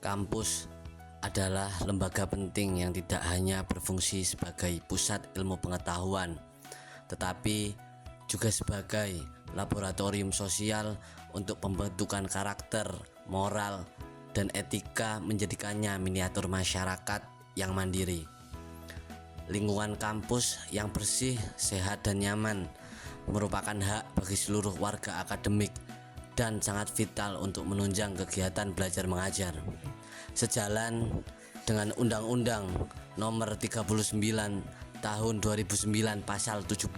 Kampus adalah lembaga penting yang tidak hanya berfungsi sebagai pusat ilmu pengetahuan, tetapi juga sebagai laboratorium sosial untuk pembentukan karakter, moral, dan etika, menjadikannya miniatur masyarakat yang mandiri. Lingkungan kampus yang bersih, sehat, dan nyaman merupakan hak bagi seluruh warga akademik dan sangat vital untuk menunjang kegiatan belajar mengajar. Sejalan dengan Undang-Undang Nomor 39 Tahun 2009 Pasal 79,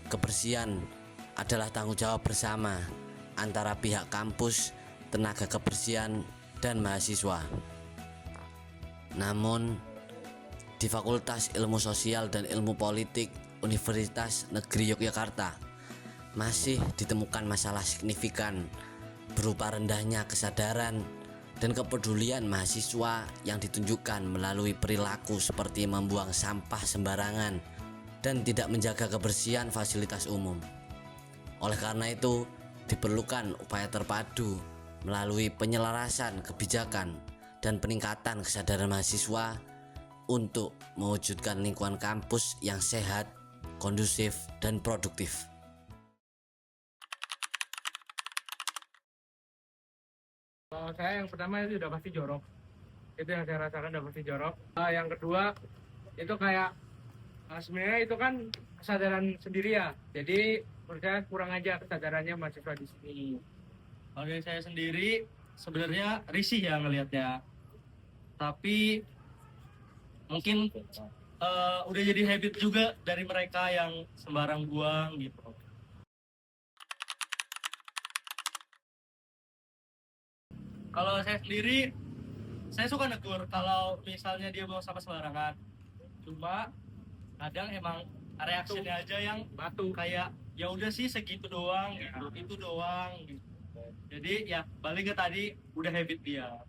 kebersihan adalah tanggung jawab bersama antara pihak kampus, tenaga kebersihan, dan mahasiswa. Namun, di Fakultas Ilmu Sosial dan Ilmu Politik Universitas Negeri Yogyakarta masih ditemukan masalah signifikan berupa rendahnya kesadaran dan kepedulian mahasiswa yang ditunjukkan melalui perilaku seperti membuang sampah sembarangan dan tidak menjaga kebersihan fasilitas umum. Oleh karena itu, diperlukan upaya terpadu melalui penyelarasan kebijakan dan peningkatan kesadaran mahasiswa untuk mewujudkan lingkungan kampus yang sehat, kondusif, dan produktif. Kalau saya yang pertama itu udah pasti jorok. Itu yang saya rasakan udah pasti jorok. Yang kedua itu kayak sebenarnya itu kan kesadaran sendiri ya. Jadi menurut saya kurang aja kesadarannya mahasiswa di sini. Kalau dari saya sendiri sebenarnya risih ya ngelihatnya. Tapi mungkin udah jadi habit juga dari mereka yang sembarang buang gitu. Kalau saya sendiri, saya suka negur kalau misalnya dia buang sampah sembarangan. Cuma kadang emang reaksinya aja yang Batu. kayak ya udah sih segitu doang, Ya. gitu, itu doang. Gitu. Jadi ya balik ke tadi udah habit dia.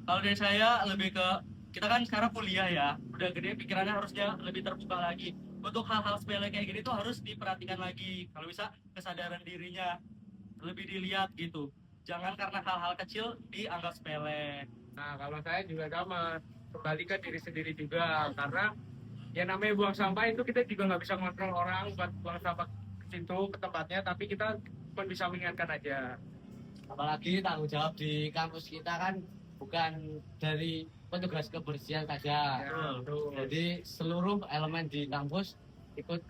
Kalau dari saya lebih ke kita kan sekarang kuliah ya, udah gede pikirannya harusnya lebih terbuka lagi. Untuk hal-hal sepele kayak gini tuh harus diperhatikan lagi. Kalau bisa kesadaran dirinya lebih dilihat gitu. Jangan karena hal-hal kecil dianggap sepele. Nah, kalau saya juga sama, kembali ke diri sendiri juga, karena ya namanya buang sampah itu kita juga nggak bisa ngontrol orang buat buang sampah ke situ, ke tempatnya, tapi kita cuma bisa mengingatkan aja. Apalagi tanggung jawab di kampus kita kan bukan dari petugas kebersihan saja. Ya, betul. Jadi seluruh elemen di kampus ikut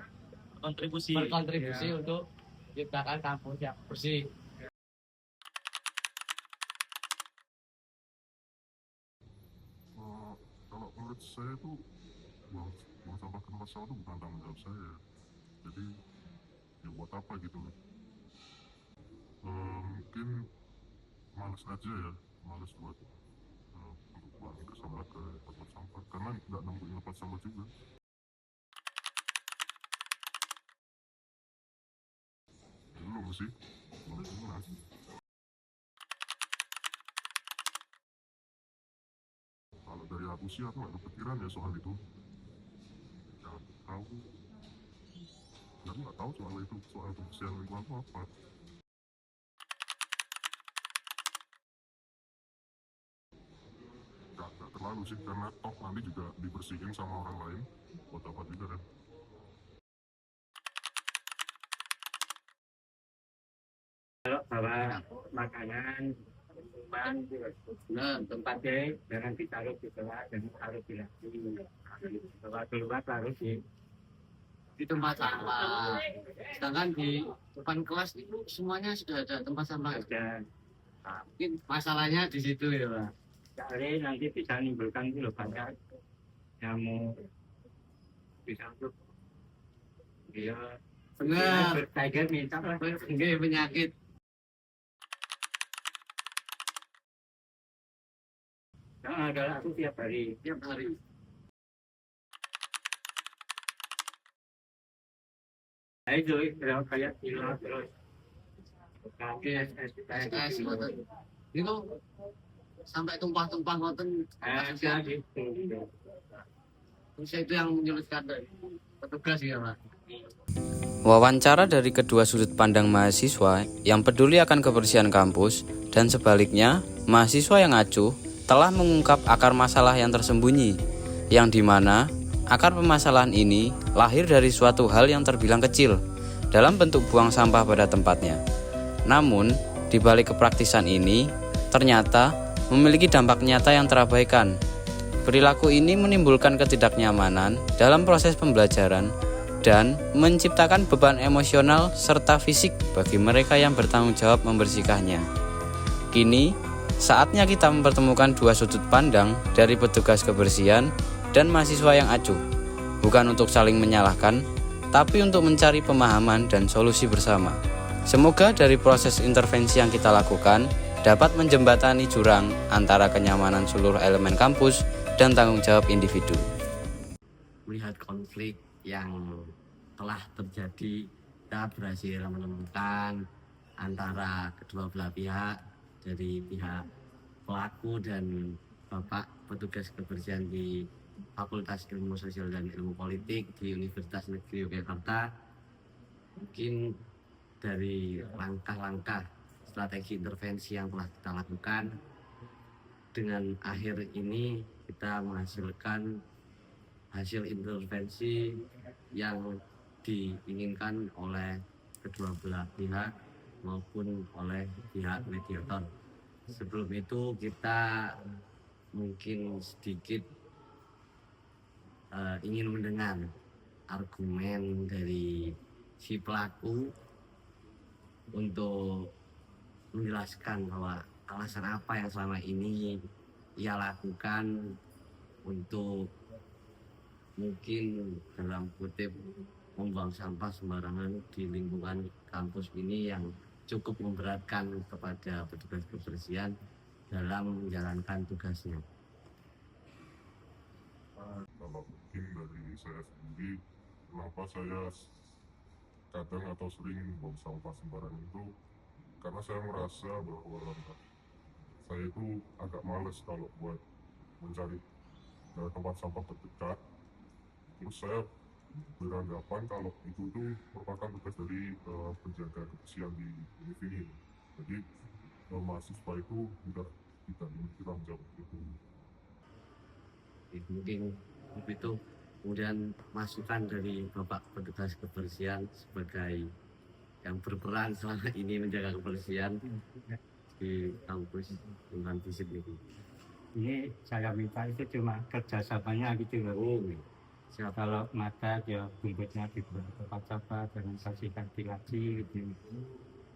berkontribusi Ya. untuk menciptakan kampus yang bersih. Kalau menurut saya itu buang sampah ke tempat sampah itu bukan tanggung jawab saya. Jadi ya buat apa gitu loh. Mungkin males aja ya, males buat untuk buang ke sampah ke tempat sampah karena nggak nemuin tempat sampah juga. Belum sih, belum pernah. Kalau dari aku sih aku nggak kepikiran ya soal itu. Ya tahu, ya aku nggak tahu soal itu, soal kebersihan lingkungan itu apa. Nggak terlalu sih karena toh nanti juga dibersihin sama orang lain buat apa juga kan. Kalau bawa makanan, minuman, tempatnya jangan ditaruh di bawah dan taruh di lagi. Bawa keluar taruh Di tempat sampah. Sedangkan di depan kelas itu semuanya sudah ada tempat sampah. aja. Mungkin masalahnya di situ ya, Pak. Jadi nanti bisa menimbulkan banyak nyamuk, bisa untuk dia Benar. bertiger minta lah. Nggih, penyakit. Nah, adalah aku tiap hari. Nah, itu kayak pilot terus. SKS ngoten. Itu sampai tumpah-tumpah ngoten. Ada gitu. Itu yang menyulitkan petugas ya, Pak. Wawancara dari kedua sudut pandang mahasiswa yang peduli akan kebersihan kampus dan sebaliknya, mahasiswa yang acuh telah mengungkap akar masalah yang tersembunyi, yang dimana akar permasalahan ini lahir dari suatu hal yang terbilang kecil dalam bentuk buang sampah pada tempatnya. Namun, di balik kepraktisan ini, ternyata memiliki dampak nyata yang terabaikan. Perilaku ini menimbulkan ketidaknyamanan dalam proses pembelajaran dan menciptakan beban emosional serta fisik bagi mereka yang bertanggung jawab membersihkannya. Kini, saatnya kita mempertemukan dua sudut pandang dari petugas kebersihan dan mahasiswa yang acuh, bukan untuk saling menyalahkan, tapi untuk mencari pemahaman dan solusi bersama. Semoga dari proses intervensi yang kita lakukan dapat menjembatani jurang antara kenyamanan seluruh elemen kampus dan tanggung jawab individu. Melihat konflik yang telah terjadi, kita berhasil menemukan antara kedua belah pihak, dari pihak pelaku dan Bapak petugas kebersihan di Fakultas Ilmu Sosial dan Ilmu Politik di Universitas Negeri Yogyakarta. Mungkin dari langkah-langkah strategi intervensi yang telah kita lakukan, dengan akhir ini kita menghasilkan hasil intervensi yang diinginkan oleh kedua belah pihak maupun oleh pihak mediator. Sebelum itu kita mungkin sedikit ingin mendengar argumen dari si pelaku untuk menjelaskan bahwa alasan apa yang selama ini ia lakukan untuk mungkin dalam kutip membuang sampah sembarangan di lingkungan kampus ini yang cukup memberatkan kepada petugas kebersihan dalam menjalankan tugasnya. Kalau mungkin dari saya sendiri, kenapa saya kadang atau sering buang sampah sembarangan itu, karena saya merasa bahwa saya itu agak males kalau buat mencari tempat sampah terdekat. Terus saya beranggapan kalau itu tuh merupakan tugas dari penjaga kebersihan di univ ini. Jadi mahasiswa itu tidak memiliki tanggung jawab itu. Mungkin itu kemudian masukan dari Bapak petugas kebersihan sebagai yang berperan selama ini menjaga kebersihan di kampus lingkungan FISIP ini. Ini saya minta itu cuma kerjasamanya gitu loh. Oh, siap. Kalau mata ya bungkusnya dibuat tempat sampah, jangan kasih ventilasi gitu.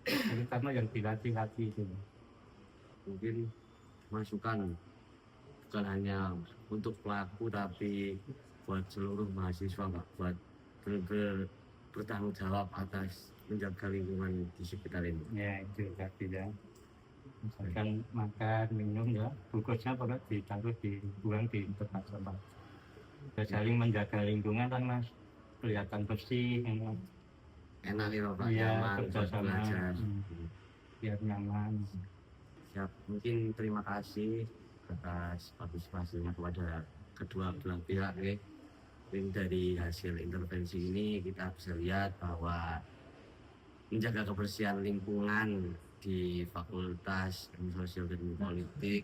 Terutama yang dilati-lati itu. Mungkin masukan bukan hanya untuk pelaku tapi buat seluruh mahasiswa, Pak, buat bertanggung jawab atas menjaga lingkungan di sekitar ini. Ya itu tadi ya. Misalkan makan, minum ya, bungkusnya pokoknya ditaruh dibuang di tempat sampah. Saling menjaga lingkungan kan Mas, kelihatan bersih, Enak ya Pak, iya, nyaman buat kerjasama, belajar. biar nyaman. Siap, mungkin terima kasih atas partisipasinya kepada kedua belah pihak. Mungkin dari hasil intervensi ini kita bisa lihat bahwa menjaga kebersihan lingkungan di Fakultas Ilmu Sosial dan Ilmu Politik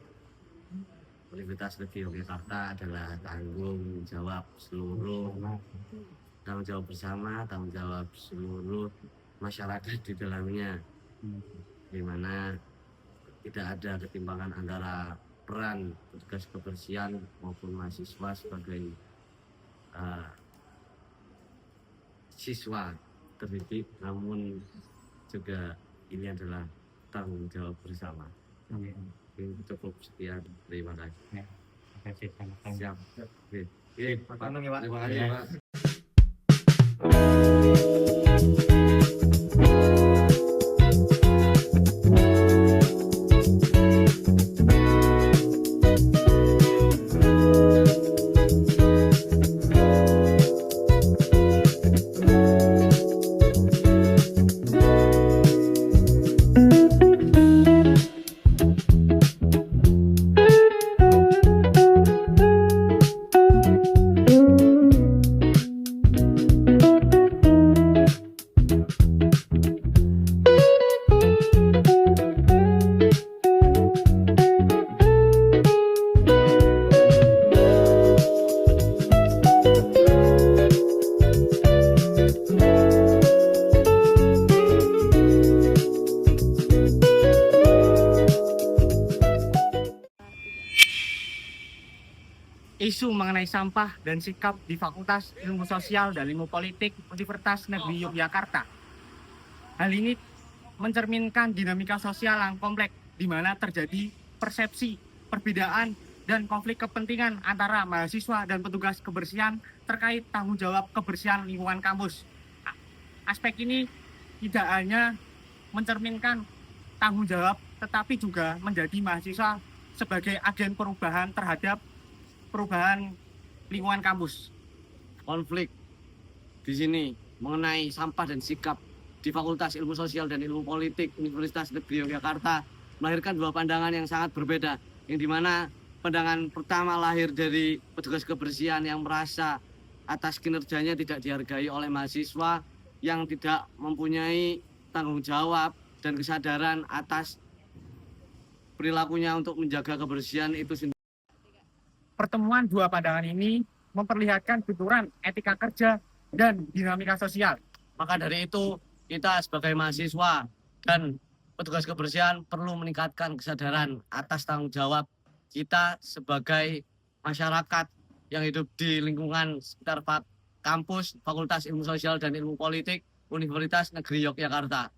Universitas Negeri Yogyakarta adalah tanggung jawab seluruh, tanggung jawab bersama, tanggung jawab seluruh masyarakat di dalamnya, di mana tidak ada ketimpangan antara peran petugas kebersihan maupun mahasiswa sebagai siswa terdidik, namun juga ini adalah tanggung jawab bersama. Ini cukup sekian, terima kasih. Ya, terima kasih sama-sama. Siap. Oke, Pak. Terima kasih Ya. Pak. mengenai sampah dan sikap di Fakultas Ilmu Sosial dan Ilmu Politik Universitas Negeri Yogyakarta. Hal ini mencerminkan dinamika sosial yang kompleks di mana terjadi persepsi, perbedaan, dan konflik kepentingan antara mahasiswa dan petugas kebersihan terkait tanggung jawab kebersihan lingkungan kampus. Aspek ini tidak hanya mencerminkan tanggung jawab, tetapi juga menjadi mahasiswa sebagai agen perubahan terhadap perubahan lingkungan kampus. Konflik di sini mengenai sampah dan sikap di Fakultas Ilmu Sosial dan Ilmu Politik Universitas Negeri Yogyakarta melahirkan dua pandangan yang sangat berbeda, yang dimana pandangan pertama lahir dari petugas kebersihan yang merasa atas kinerjanya tidak dihargai oleh mahasiswa yang tidak mempunyai tanggung jawab dan kesadaran atas perilakunya untuk menjaga kebersihan itu sendiri. Pertemuan dua pandangan ini memperlihatkan benturan etika kerja dan dinamika sosial. Maka dari itu, kita sebagai mahasiswa dan petugas kebersihan perlu meningkatkan kesadaran atas tanggung jawab kita sebagai masyarakat yang hidup di lingkungan sekitar kampus Fakultas Ilmu Sosial dan Ilmu Politik Universitas Negeri Yogyakarta.